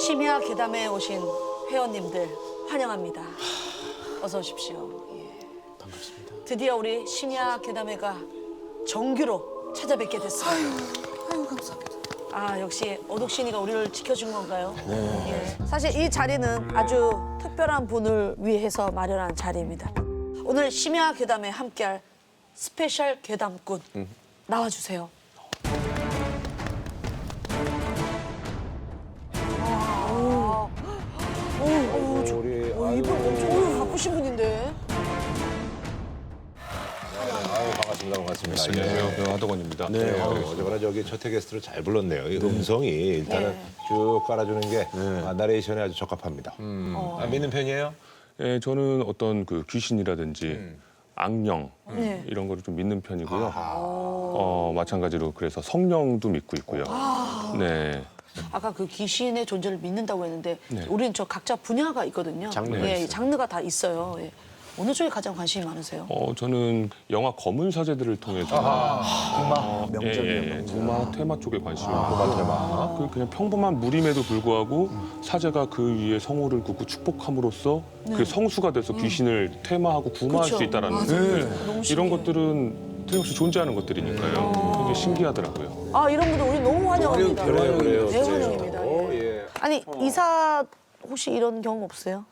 심야 괴담에 오신 회원님들 환영합니다. 어서 오십시오. 예. 반갑습니다. 드디어 우리 심야 괴담회가 정규로 찾아뵙게 됐어요. 아유 감사합니다. 아 역시 오독신이가 우리를 지켜준 건가요? 네. 예. 사실 이 자리는 아주 특별한 분을 위해서 마련한 자리입니다. 오늘 심야 괴담에 함께할 스페셜 괴담꾼 나와주세요. 이분 엄청 바쁘신 분인데. 아유, 반갑습니다. 안녕하세요. 배우 하덕원입니다. 네. 어제보다 저기 첫회 게스트를 잘 불렀네요. 이 음성이 일단은 쭉 깔아주는 게 나레이션에 아주 적합합니다. 믿는 편이에요? 예, 저는 어떤 그 귀신이라든지 악령 네. 이런 거를 좀 믿는 편이고요. 마찬가지로 그래서 성령도 믿고 있고요. 네. 아까 그 귀신의 존재를 믿는다고 했는데 네. 우리는 저 각자 분야가 있거든요. 장르가 예, 있어요. 장르가 다 있어요. 예. 어느 쪽에 가장 관심이 많으세요? 저는 영화 검은 사제들을 통해서 명작이에요. 도마 테마 쪽에 관심이 많고 그냥 평범한 물임에도 불구하고 사제가 그 위에 성호를 긋고 축복함으로써 그 성수가 돼서 귀신을 테마하고 구마할 그쵸. 수 있다라는 맞아요. 것들. 너무 이런 신기해요. 것들은 틀림없이 존재하는 것들이니까요. 굉장히 신기하더라고요. 아 이런 분들 우리 너무 환영합니다. 그래요. 대환영입니다. 예. 예. 아니 이사 혹시 이런 경험 없어요?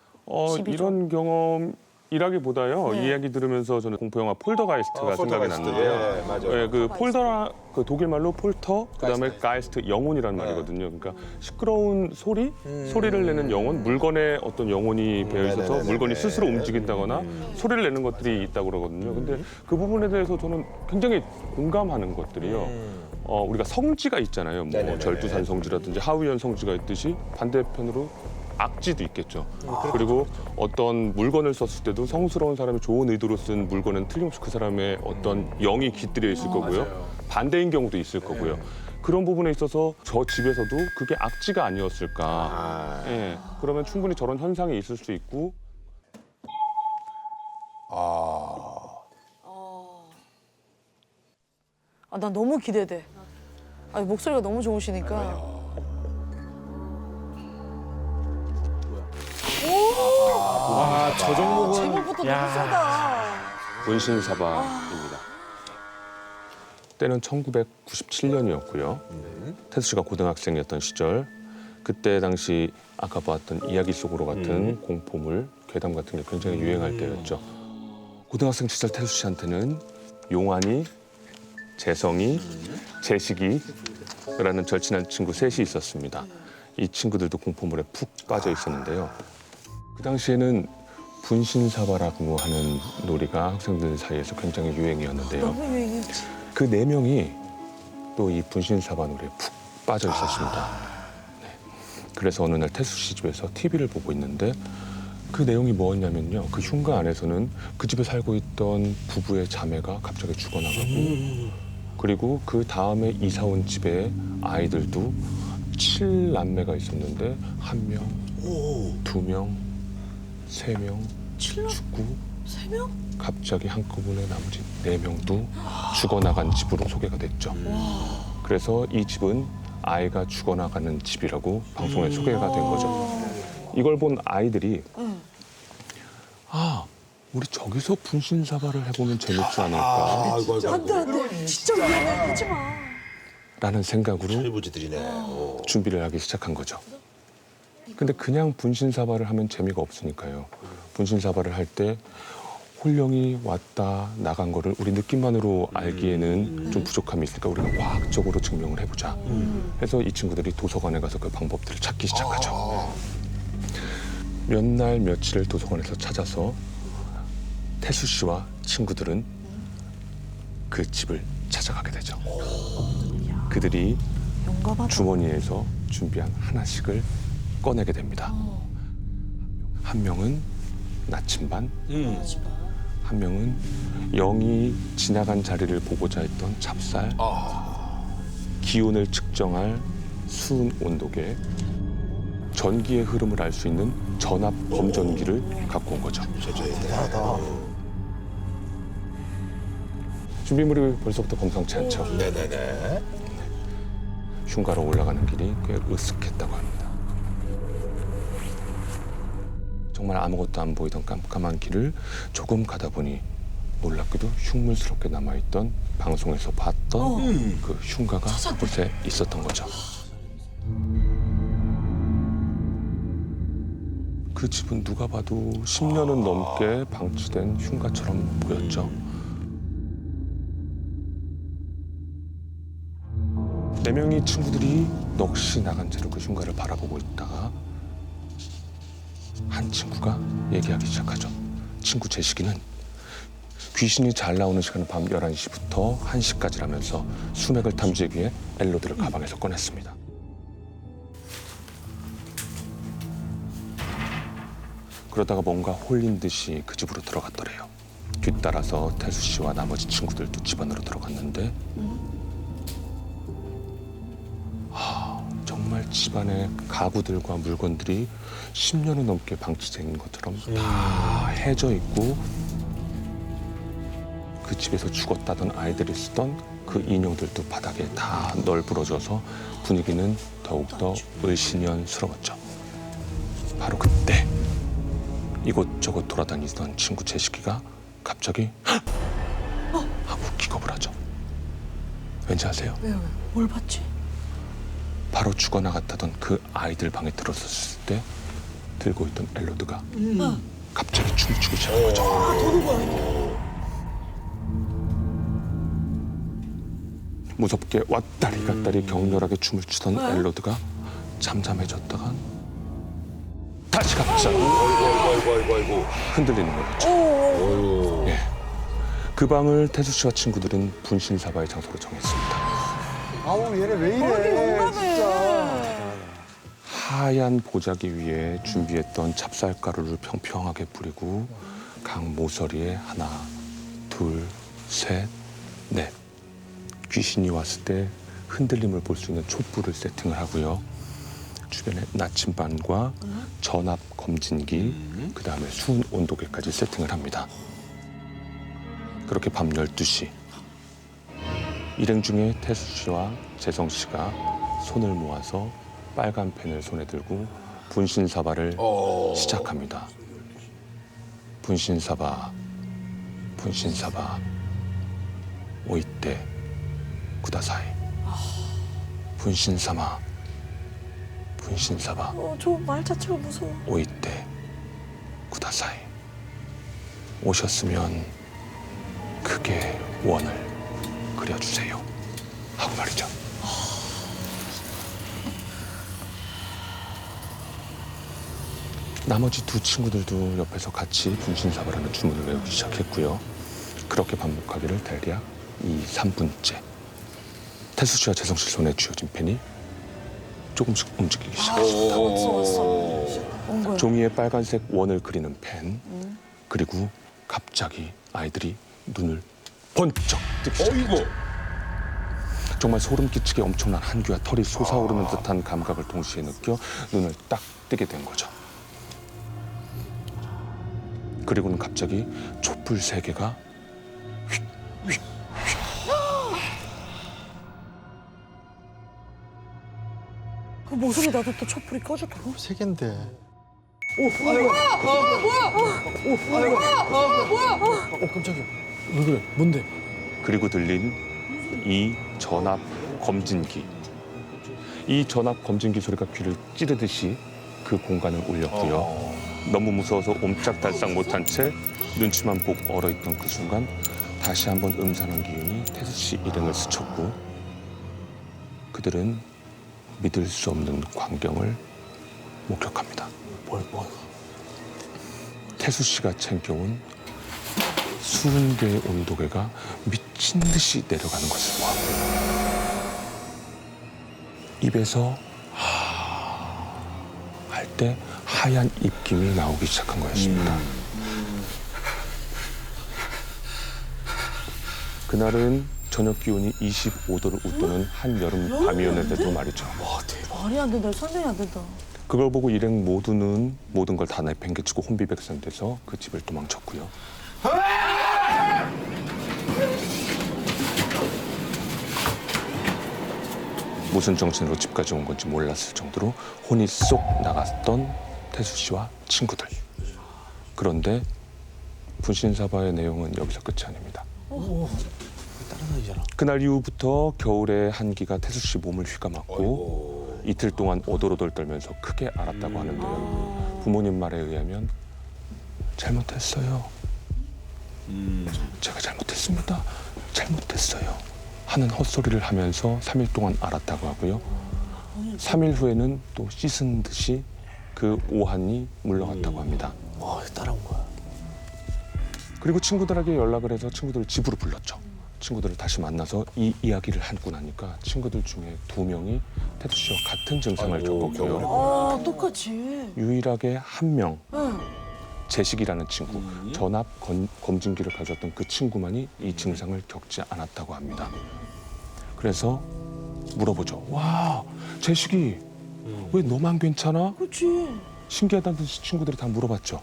집이 이런 경험이라기보다요. 네. 이 이야기 들으면서 저는 공포 영화 폴더가이스트가 생각이 폴더가이스트. 났는데요. 예, 맞아요. 예, 그 폴더라 그 독일 말로 폴터 그다음에 가이스트 영혼이라는 말이거든요. 그러니까 시끄러운 소리를 내는 영혼, 물건에 어떤 영혼이 배어 있어서 네네네네. 물건이 스스로 움직인다거나 소리를 내는 것들이 있다고 그러거든요. 근데 그 부분에 대해서 저는 굉장히 공감하는 것들이요. 우리가 성지가 있잖아요. 뭐 네네네네. 절두산 성지라든지 하위현 성지가 있듯이 반대편으로 악지도 있겠죠. 그리고 어떤 물건을 썼을 때도 성스러운 사람이 좋은 의도로 쓴 물건은 틀림없이 그 사람의 어떤 영이 깃들여 있을 거고요. 반대인 경우도 있을 거고요. 그런 부분에 있어서 저 집에서도 그게 악지가 아니었을까. 예, 그러면 충분히 저런 현상이 있을 수 있고. 아, 난 너무 기대돼. 아, 목소리가 너무 좋으시니까. 저 종목은 제목부터 너무 세다. 문신사바입니다. 때는 1997년이었고요. 태수 씨가 고등학생이었던 시절, 그때 당시 아까 봤던 이야기 속으로 같은 공포물, 괴담 같은 게 굉장히 유행할 때였죠. 고등학생 시절 태수 씨한테는 용환이, 재성이, 재식이라는 절친한 친구 셋이 있었습니다. 이 친구들도 공포물에 푹 빠져 있었는데요. 그 당시에는 분신사바라고 하는 놀이가 학생들 사이에서 굉장히 유행이었는데요. 너무 유행이었지. 그 네 명이 또 이 분신사바 놀이에 푹 빠져 있었습니다. 네. 그래서 어느 날 태수 씨 집에서 TV를 보고 있는데 그 내용이 뭐였냐면요. 그 흉가 안에서는 그 집에 살고 있던 부부의 자매가 갑자기 죽어나가고 그리고 그 다음에 이사 온 집에 아이들도 7남매가 있었는데 1명, 2명, 3명 죽고 3명? 갑자기 한꺼번에 나머지 4명도 죽어나간 집으로 소개가 됐죠. 그래서 이 집은 아이가 죽어나가는 집이라고 방송에 소개가 된 거죠. 이걸 본 아이들이 우리 저기서 분신사바를 해보면 재밌지 않을까 안 돼, 안 돼. 진짜 위험해. 하지 마. 라는 생각으로 철부지들이네. 준비를 하기 시작한 거죠. 근데 그냥 분신사바를 하면 재미가 없으니까요. 분신사바를 할 때 혼령이 왔다 나간 거를 우리 느낌만으로 알기에는 좀 부족함이 있으니까 우리가 과학적으로 증명을 해보자. 해서 이 친구들이 도서관에 가서 그 방법들을 찾기 시작하죠. 몇 날 며칠을 도서관에서 찾아서 태수 씨와 친구들은 그 집을 찾아가게 되죠. 그들이 용감하다. 주머니에서 준비한 하나씩을 꺼내게 됩니다. 한 명은 나침반, 한 명은 영이 지나간 자리를 보고자 했던 찹쌀, 기온을 측정할 수은 온도계, 전기의 흐름을 알 수 있는 전압 검전기를 갖고 온 거죠. 준비물이 벌써부터 범상치 않죠. 네네네. 흉가로 올라가는 길이 꽤 으슥했다고 합니다. 정말 아무것도 안 보이던 깜깜한 길을 조금 가다 보니 놀랍게도 흉물스럽게 남아있던 방송에서 봤던 그 흉가가 그곳에 있었던 거죠. 그 집은 누가 봐도 10년은 넘게 방치된 흉가처럼 보였죠. 네 명의 친구들이 넋이 나간 채로 그 흉가를 바라보고 있다가 한 친구가 얘기하기 시작하죠. 친구 제식이는 귀신이 잘 나오는 시간은 밤 11시부터 1시까지라면서 수맥을 탐지하기 위해 엘로드를 가방에서 꺼냈습니다. 그러다가 뭔가 홀린 듯이 그 집으로 들어갔더래요. 뒤따라서 태수 씨와 나머지 친구들도 집 안으로 들어갔는데 정말 집안의 가구들과 물건들이 10년은 넘게 방치된 것처럼 다 해져 있고 그 집에서 죽었다던 아이들이 쓰던 그 인형들도 바닥에 다 널브러져서 분위기는 더욱더 을씨년스러웠죠. 바로 그때 이곳저곳 돌아다니던 친구 제식이가 갑자기 하고 기겁을 하죠. 왠지 아세요? 왜요? 뭘 봤지? 바로 죽어나갔다던 그 아이들 방에 들어섰을 때 들고 있던 엘로드가 갑자기 춤을 추기 시작한 거죠. 무섭게 왔다리 갔다리 격렬하게 춤을 추던 엘로드가 잠잠해졌다가 다시 갑자기 아이고. 흔들리는 거였죠. 예. 그 방을 태수 씨와 친구들은 분신사바의 장소로 정했습니다. 아우 얘네 왜 이래 진짜. 하얀 보자기 위에 준비했던 찹쌀가루를 평평하게 뿌리고 강 모서리에 하나, 둘, 셋, 넷. 귀신이 왔을 때 흔들림을 볼 수 있는 촛불을 세팅을 하고요. 주변에 나침반과 전압 검진기, 그다음에 수은 온도계까지 세팅을 합니다. 그렇게 밤 12시. 일행 중에 태수 씨와 재성 씨가 손을 모아서 빨간 펜을 손에 들고 분신사바를 시작합니다. 분신사바, 분신사바, 오이떼, 구다사이. 분신사마, 분신사바, 저 말 자체가 무서워. 오이떼, 구다사이. 오셨으면 크게 원을 그려주세요. 하고 말이죠. 나머지 두 친구들도 옆에서 같이 분신사바라는 주문을 외우기 시작했고요. 그렇게 반복하기를 대략 3분째. 태수 씨와 재성 씨 손에 쥐어진 펜이 조금씩 움직이기 시작했습니다. 당황스러웠어. 온 거야. 종이에 빨간색 원을 그리는 펜. 그리고 갑자기 아이들이 눈을 번쩍 뜨기 시작했죠. 정말 소름 끼치게 엄청난 한기와 털이 솟아오르는 듯한 감각을 동시에 느껴 눈을 딱 뜨게 된 거죠. 그리고는 갑자기 촛불 3개가 휙 그 모습이 나도 또 촛불이 꺼졌다고? 세 갠데. 깜짝이야. 왜 그래? 뭔데? 그리고 들린 이 전압 검진기. 이 전압 검진기 소리가 귀를 찌르듯이 그 공간을 울렸고요. 너무 무서워서 옴짝달싹 못한 채 눈치만 보고 얼어있던 그 순간 다시 한번 음산한 기운이 태수 씨 일행을 스쳤고 그들은 믿을 수 없는 광경을 목격합니다. 뭘? 태수 씨가 챙겨온 20개의 온도계가 미친 듯이 내려가는 것을 보았고 입에서 할 때 하얀 입김이 나오기 시작한 거였습니다. 그날은 저녁 기온이 25도를 웃도는 한여름 밤이었는데도 말이죠. 말이 안 된다. 설명이 안 된다. 그걸 보고 일행 모두는 모든 걸 다 내팽개치고 혼비백산돼서 그 집을 도망쳤고요. 무슨 정신으로 집까지 온 건지 몰랐을 정도로 혼이 쏙 나갔던 태수 씨와 친구들. 그런데 분신사바의 내용은 여기서 끝이 아닙니다. 따라다니잖아. 그날 이후부터 겨울의 한기가 태수 씨 몸을 휘감았고 이틀 동안 오돌오돌 떨면서 크게 앓았다고 하는데요. 부모님 말에 의하면 잘못했어요. 제가 잘못했습니다. 잘못했어요. 하는 헛소리를 하면서 3일 동안 앓았다고 하고요. 3일 후에는 또 씻은 듯이 그 오한이 물러갔다고 합니다. 와, 따라온 거야. 그리고 친구들에게 연락을 해서 친구들을 집으로 불렀죠. 친구들을 다시 만나서 이 이야기를 하고 나니까 친구들 중에 2명이 태수 씨와 같은 증상을 겪었고요. 똑같이. 유일하게 한 명, 재식이라는 친구, 전압 검진기를 가졌던 그 친구만이 이 증상을 겪지 않았다고 합니다. 그래서 물어보죠. 와, 재식이 왜 너만 괜찮아? 그렇지. 신기하다는 듯이 친구들이 다 물어봤죠.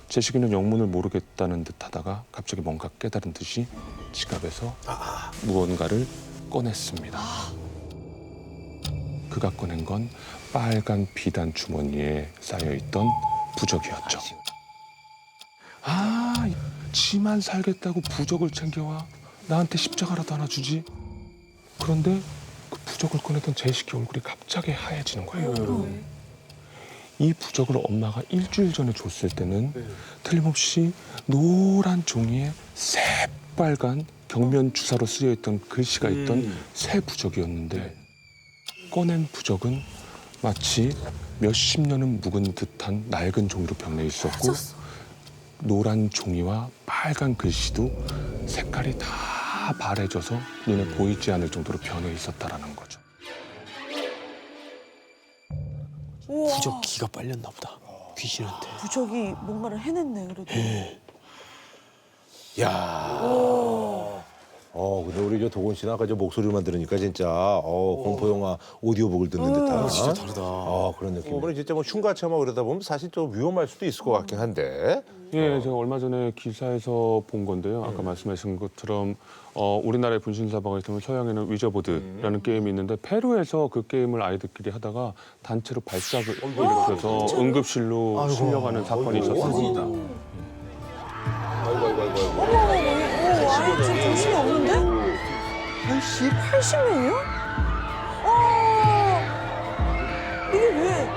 재식이는 영문을 모르겠다는 듯 하다가 갑자기 뭔가 깨달은 듯이 지갑에서 무언가를 꺼냈습니다. 그가 꺼낸 건 빨간 비단 주머니에 쌓여있던 부적이었죠. 아, 지만 살겠다고 부적을 챙겨와. 나한테 십자가라도 하나 주지. 그런데 그 부적을 꺼내던 재식이 얼굴이 갑자기 하얘지는 거예요. 이 부적을 엄마가 일주일 전에 줬을 때는 틀림없이 노란 종이에 새빨간 경면 주사로 쓰여있던 글씨가 있던 새 부적이었는데 꺼낸 부적은 마치 몇십 년은 묵은 듯한 낡은 종이로 변해 있었고 노란 종이와 빨간 글씨도 색깔이 다 바래져서 눈에 보이지 않을 정도로 변해 있었다라는 거죠. 우와. 부적 기가 빨렸나 보다. 귀신한테. 부적이 뭔가를 해냈네 그래도. 야. 근데 우리 저 도건 씨는 아까 저 목소리만 들으니까 진짜 공포 영화 오디오북을 듣는 듯한. 진짜 다르다. 그런 느낌. 이번에 진짜 뭐 흉같이 하면 그러다 보면 사실 좀 위험할 수도 있을 것 같긴 한데. 예, 제가 얼마 전에 기사에서 본 건데요. 아까 말씀하신 것처럼 우리나라의 분신사바가 있으면 서양에는 위저보드라는 게임이 있는데 페루에서 그 게임을 아이들끼리 하다가 단체로 발작을 일으켜서 응급실로 실려가는 사건이 있었습니다. 아이 지금 정신이 없는데? 80명이요? 이게 왜?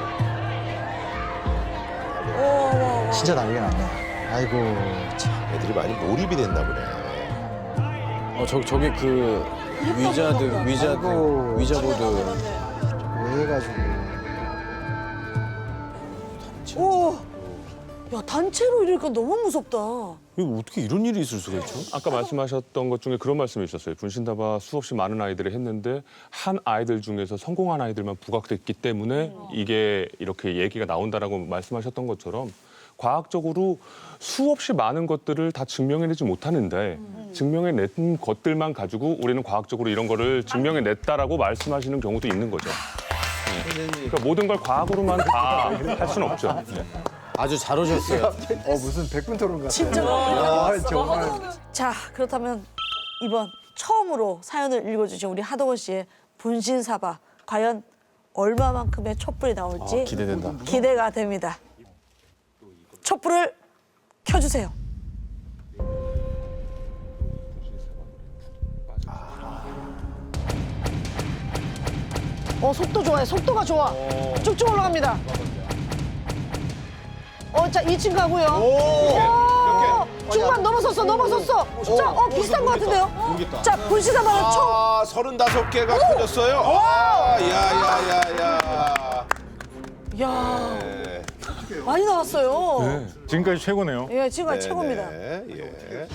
와. 진짜 난리가 났네. 아이고, 참. 애들이 많이 몰입이 됐나 보네. 저게 그 아이고. 위자보드. 왜 해가지고. 오. 야 단체로 이러니까 너무 무섭다. 이거 어떻게 이런 일이 있을 수가 있죠? 아까 말씀하셨던 것 중에 그런 말씀이 있었어요. 분신사바 수없이 많은 아이들이 했는데 한 아이들 중에서 성공한 아이들만 부각됐기 때문에 이게 이렇게 얘기가 나온다라고 말씀하셨던 것처럼 과학적으로 수없이 많은 것들을 다 증명해내지 못하는데 증명해낸 것들만 가지고 우리는 과학적으로 이런 거를 증명해냈다라고 말씀하시는 경우도 있는 거죠. 그러니까 모든 걸 과학으로만 다 할 수는 없죠. 아주 잘 오셨어요. 무슨 백분 토론 같아. 진짜. 아, 정말. 자 그렇다면 이번 처음으로 사연을 읽어주신 우리 하동원 씨의 분신사바 과연 얼마만큼의 촛불이 나올지 기대된다. 기대가 됩니다. 촛불을 켜주세요. 속도 좋아요. 속도가 좋아. 쭉쭉 올라갑니다. 자 2층 가고요. 오, 중반 넘어섰어. 자, 비슷한 것 같은데요? 자, 분신사바는 총. 35개가 터졌어요. 야야야야. 야 많이 나왔어요. 네. 지금까지 최고네요. 예, 지금까지 최고입니다. 예.